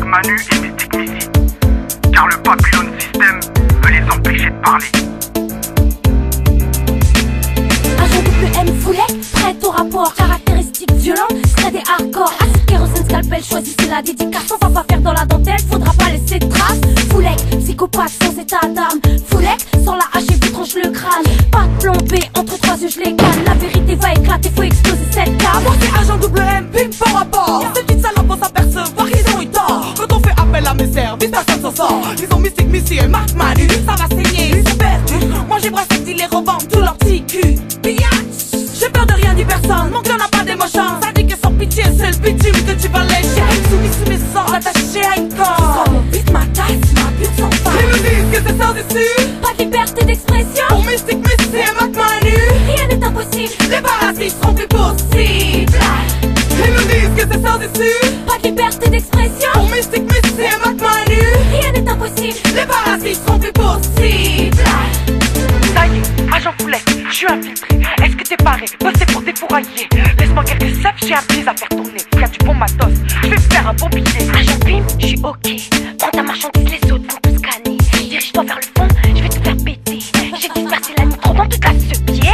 Manu et Mystic Missy. Car le Babylon System veut les empêcher de parler. Agent WM Foulek, prête au rapport. Caractéristiques violentes, serait des hardcore. Acide, kérosène, scalpel, choisissez la dédicace. On va pas faire dans la dentelle, faudra pas laisser de traces. Foulek, psychopathe sans état d'âme. Foulek, sans la hache et vous tranche le crâne. Pas de plan B, entre trois yeux je les canne. La vérité va éclater, faut exploser cette cave. Moi c'est agent WM, bim par rapport. Ces petites salopes vont s'apercevoir qu'ils ont eu tort. Quand on fait appel à mes services, personne s'en sort. Ils ont Mystic Missy et Marc Manu, ça va saigner, ils sont perdus. Moi j'ai brassé qu'ils les revendent tout leur petit cul. J'ai peur de rien ni personne, mon clan n'a pas d'émotion. Ça dit que sans pitié, c'est le bitume que tu vas lécher. Soumis sous mes sorts, attaché à une corde. Sans mon beat, ma tasse, ma pute sans fin. Ils nous disent que c'est sans issue. Pas de liberté d'expression. Pour Mystic Missy et Marc Manu, Rien n'est impossible. les parasites seront plus possibles. Ils nous disent que c'est sans issue. Pas de liberté d'expression. Pour Mystic Missy et Marc Manu, Rien n'est impossible. les parasites seront plus possibles. Ça y est, agent Foulek, je suis infiltré. Est-ce que t'es paré? Bosser pour défourailler. Laisse-moi quelques saps, j'ai un bise à faire tourner. Y'a du bon matos, je vais faire un bon billet. Agent Pim, je suis ok. Prends ta marchandise, les autres vont tout scanner. Dirige-toi vers le fond, je vais te faire péter. J'ai dispersé la nitro dans toute la pied.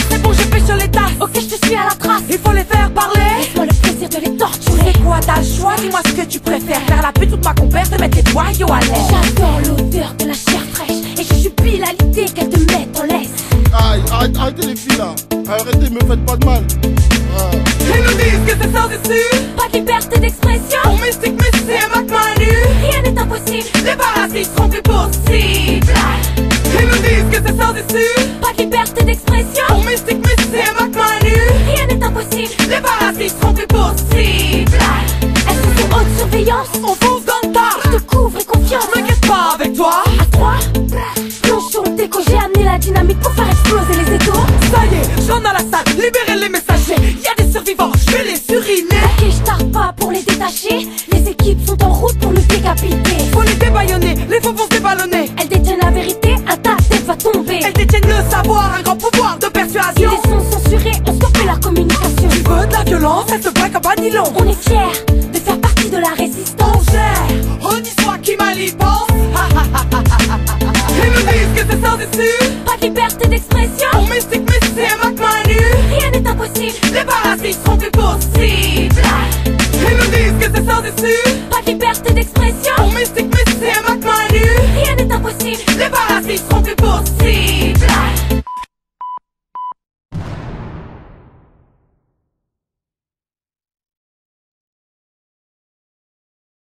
C'est bon, j'ai fait sur les tasses. Ok, je te suis à la trace. Il faut les faire parler. Laisse-moi le plaisir de les torturer. C'est quoi t'as le choix? Dis-moi ce que tu préfères. Faire la pute ou ma compère te mettre les boyaux à l'aise. J'adore l'odeur de la chair fraîche. Et je jubile à l'idée qu'elle te mette en laisse. Aïe, arrêtez les filles là. Arrêtez, me faites pas de mal. Ils nous disent que c'est sans issue. Pas de liberté d'expression. Pour Mystic Missy et Marc Manu, Rien n'est impossible. les parasites seront plus possibles. Ils nous disent que c'est sans issue. Pas de liberté d'expression. Pour Mystic Missy et Marc Manu, Rien n'est impossible. les parasites seront plus possibles. Elles sont sous haute surveillance. On fonce dans le tas. Je te couvre et confiance. M'inquiète pas avec toi. À 3, plonge sur le déco. J'ai amené la dynamite pour faire exploser les étaux. Ça y est, j'en ai la salle. Libérez les messagers. Y a des survivants.